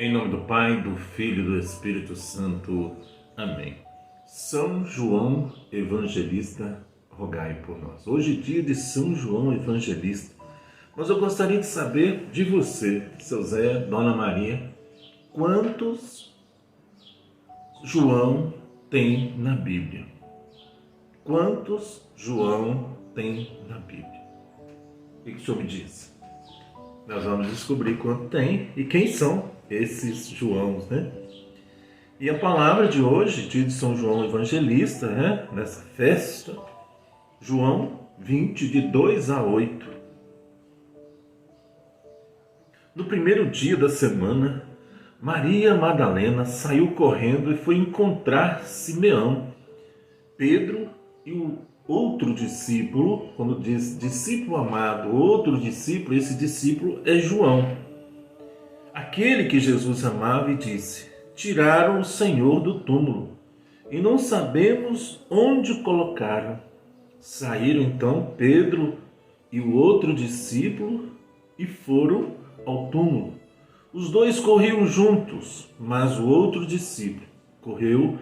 Em nome do Pai, do Filho e do Espírito Santo. Amém. São João Evangelista, rogai por nós. Hoje é dia de São João Evangelista, mas eu gostaria de saber de você, seu Zé, Dona Maria, quantos João tem na Bíblia? Quantos João tem na Bíblia? O que o senhor me diz? Nós vamos descobrir quanto tem e quem são esses Joãos, né? E a palavra de hoje, dia de São João Evangelista, né? Nessa festa, João 20, de 2 a 8. No primeiro dia da semana, Maria Madalena saiu correndo e foi encontrar Simeão, Pedro e o outro discípulo. Quando diz discípulo amado, outro discípulo, esse discípulo é João, aquele que Jesus amava, e disse: tiraram o Senhor do túmulo e não sabemos onde o colocaram. Saíram então Pedro e o outro discípulo e foram ao túmulo. Os dois corriam juntos, mas o outro discípulo correu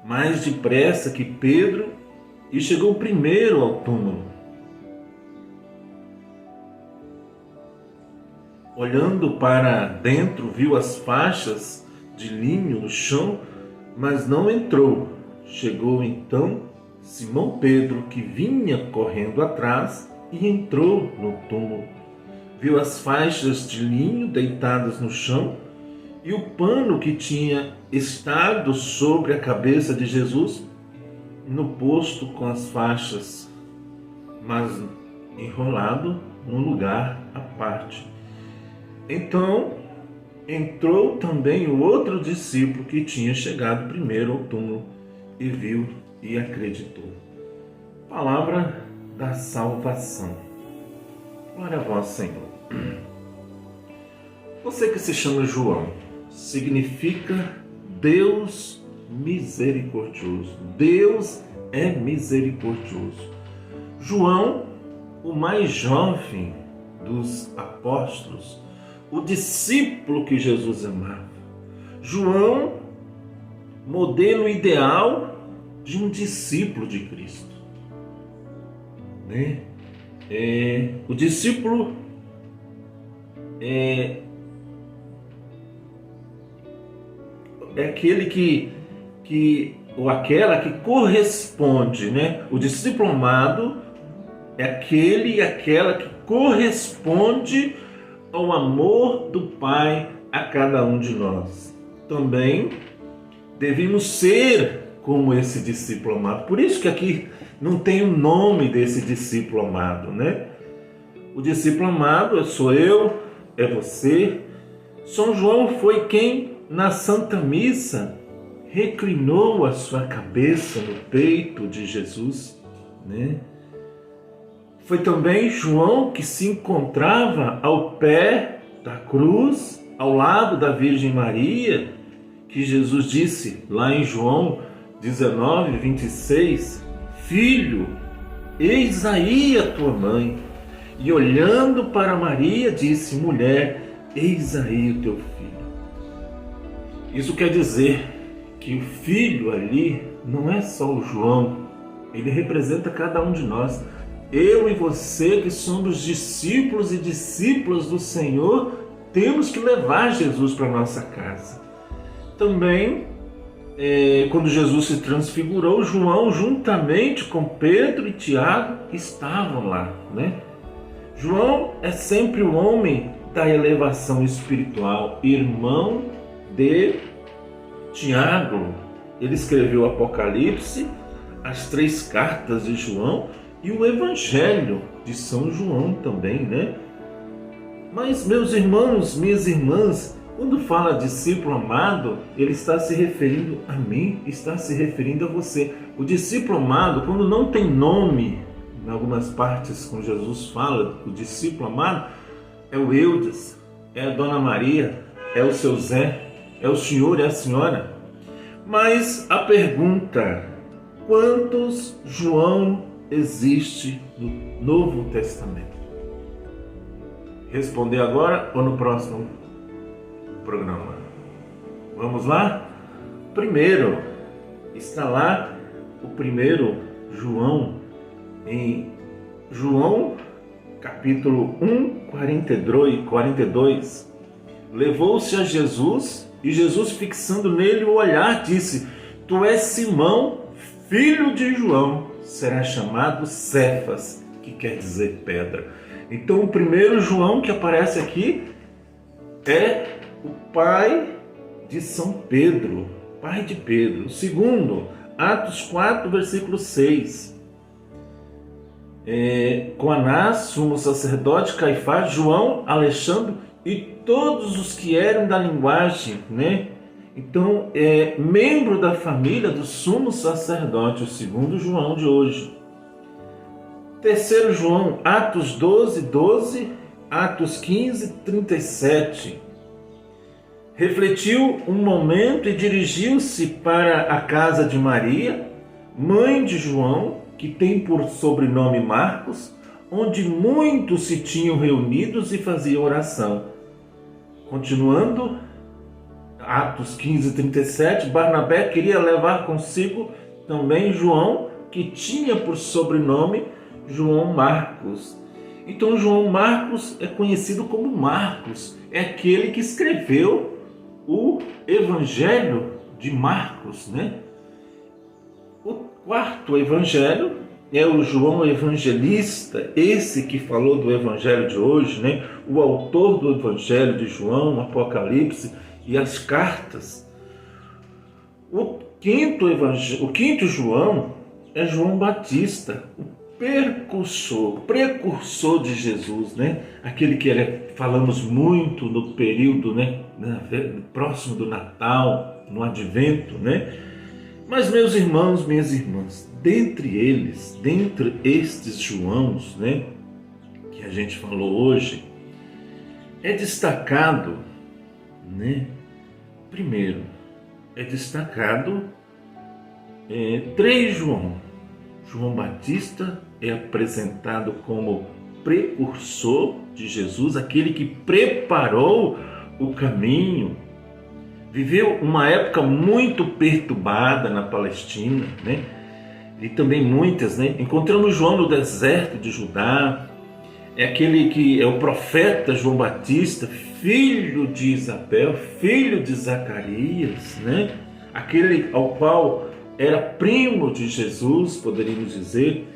mais depressa que Pedro e chegou primeiro ao túmulo. Olhando para dentro, viu as faixas de linho no chão, mas não entrou. Chegou então Simão Pedro, que vinha correndo atrás, e entrou no túmulo. Viu as faixas de linho deitadas no chão e o pano que tinha estado sobre a cabeça de Jesus no posto com as faixas, mas enrolado num lugar à parte. Então entrou também o outro discípulo que tinha chegado primeiro ao túmulo e viu e acreditou. Palavra da salvação. Glória a vós, Senhor. Você que se chama João, significa Deus misericordioso. Deus é misericordioso. João, o mais jovem dos apóstolos, o discípulo que Jesus amava. João, modelo ideal de um discípulo de Cristo, né? O discípulo é aquele ou aquela que corresponde, né? O discípulo amado é aquele e aquela que corresponde ao amor do Pai a cada um de nós. Também devemos ser como esse discípulo amado. Por isso que aqui não tem o nome desse discípulo amado, né? O discípulo amado sou eu, é você. São João foi quem, na Santa Missa, reclinou a sua cabeça no peito de Jesus, né? Foi também João que se encontrava ao pé da cruz, ao lado da Virgem Maria, que Jesus disse lá em João 19, 26, Filho, eis aí a tua mãe. E olhando para Maria, disse, Mulher, eis aí o teu filho. Isso quer dizer que o filho ali não é só o João, ele representa cada um de nós. Eu e você, que somos discípulos e discípulas do Senhor, temos que levar Jesus para a nossa casa. Também, quando Jesus se transfigurou, João, juntamente com Pedro e Tiago, estavam lá, né? João é sempre o homem da elevação espiritual, irmão de Tiago. Ele escreveu o Apocalipse, as 3 cartas de João e o Evangelho de São João também, né? Mas, meus irmãos, minhas irmãs, quando fala discípulo amado, ele está se referindo a mim, está se referindo a você. O discípulo amado, quando não tem nome, em algumas partes, quando Jesus fala, o discípulo amado, é o Eudes, é a Dona Maria, é o seu Zé, é o senhor e a senhora. Mas a pergunta, quantos João existe no Novo Testamento? Responder agora ou no próximo programa? Vamos lá? Primeiro, está lá o primeiro João, em João capítulo 1, 42. Levou-se a Jesus e Jesus, fixando nele o olhar, disse: Tu és Simão, filho de João, será chamado Cefas, que quer dizer pedra. Então o primeiro João que aparece aqui é o pai de São Pedro, pai de Pedro. O segundo, Atos 4, versículo 6. Com Anás, sumo sacerdote, Caifás, João, Alexandre e todos os que eram da linguagem, né? Então, membro da família do sumo sacerdote, o segundo João de hoje. Terceiro João, Atos 12, 12, Atos 15, 37. Refletiu um momento e dirigiu-se para a casa de Maria, mãe de João, que tem por sobrenome Marcos, onde muitos se tinham reunidos e faziam oração. Continuando, Atos 15, 37, Barnabé queria levar consigo também João, que tinha por sobrenome João Marcos. Então João Marcos é conhecido como Marcos, é aquele que escreveu o Evangelho de Marcos, né? O quarto evangelho é o João Evangelista, esse que falou do evangelho de hoje, né? O autor do evangelho de João, Apocalipse e as cartas. O quinto João é João Batista, o precursor de Jesus, né? Aquele que falamos muito no período, né? Próximo do Natal, no Advento, né? Mas, meus irmãos, minhas irmãs, dentre estes Joãos, né, que a gente falou hoje, é destacado, né, primeiro, é destacado três João. João Batista é apresentado como precursor de Jesus, aquele que preparou o caminho. Viveu uma época muito perturbada na Palestina, né? E também muitas, né? Encontramos João no deserto de Judá, é aquele que é o profeta João Batista, filho de Isabel, filho de Zacarias, né? Aquele ao qual era primo de Jesus, poderíamos dizer.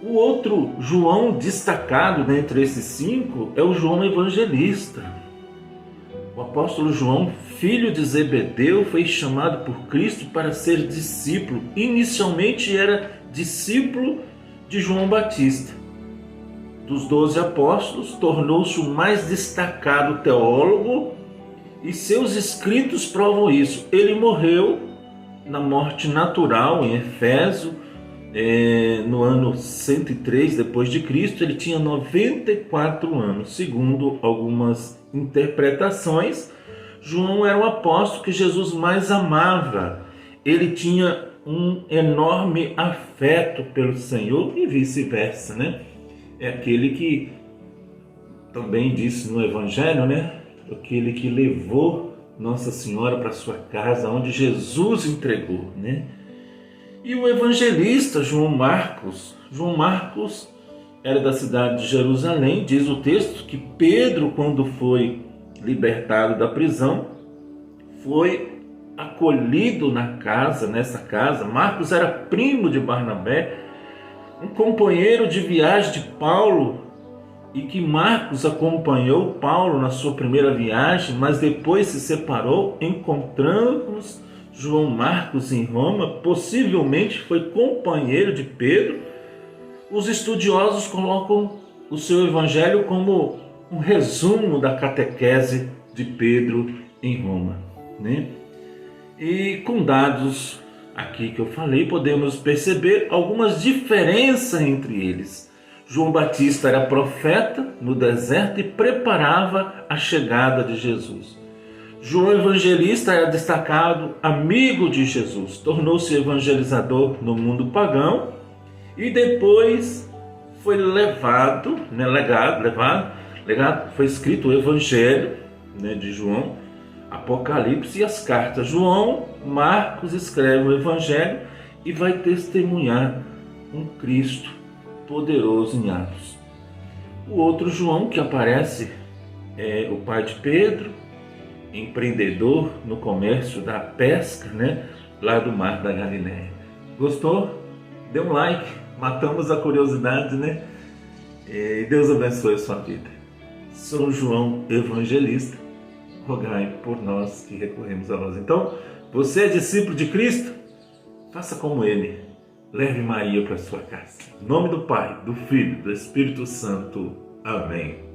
O outro João destacado dentre esses cinco é o João Evangelista. O apóstolo João, filho de Zebedeu, foi chamado por Cristo para ser discípulo. Inicialmente era discípulo de João Batista. Dos 12 apóstolos, tornou-se o mais destacado teólogo e seus escritos provam isso. Ele morreu na morte natural em Éfeso, no ano 103 depois de Cristo. Ele tinha 94 anos, segundo algumas interpretações. João era o apóstolo que Jesus mais amava. Ele tinha um enorme afeto pelo Senhor e vice-versa, né? É aquele que também disse no Evangelho, né? Aquele que levou Nossa Senhora para sua casa, onde Jesus entregou, né? E o evangelista João Marcos. João Marcos era da cidade de Jerusalém. Diz o texto que Pedro, quando foi libertado da prisão, foi acolhido nessa casa. Marcos era primo de Barnabé, um companheiro de viagem de Paulo, e que Marcos acompanhou Paulo na sua primeira viagem, mas depois se separou. Encontramos João Marcos em Roma, possivelmente foi companheiro de Pedro. Os estudiosos colocam o seu evangelho como um resumo da catequese de Pedro em Roma, né? E com dados aqui que eu falei, podemos perceber algumas diferenças entre eles. João Batista era profeta no deserto e preparava a chegada de Jesus. João Evangelista era destacado amigo de Jesus, tornou-se evangelizador no mundo pagão e depois foi foi escrito o Evangelho, né, de João, Apocalipse e as cartas. João, Marcos escreve o Evangelho e vai testemunhar um Cristo poderoso em Atos. O outro João que aparece é o pai de Pedro, empreendedor no comércio da pesca, né, lá do Mar da Galileia. Gostou? Dê um like, matamos a curiosidade, né? E Deus abençoe a sua vida. São João Evangelista, rogai por nós que recorremos a vós. Então, você é discípulo de Cristo? Faça como ele. Leve Maria para sua casa. Em nome do Pai, do Filho, do Espírito Santo. Amém.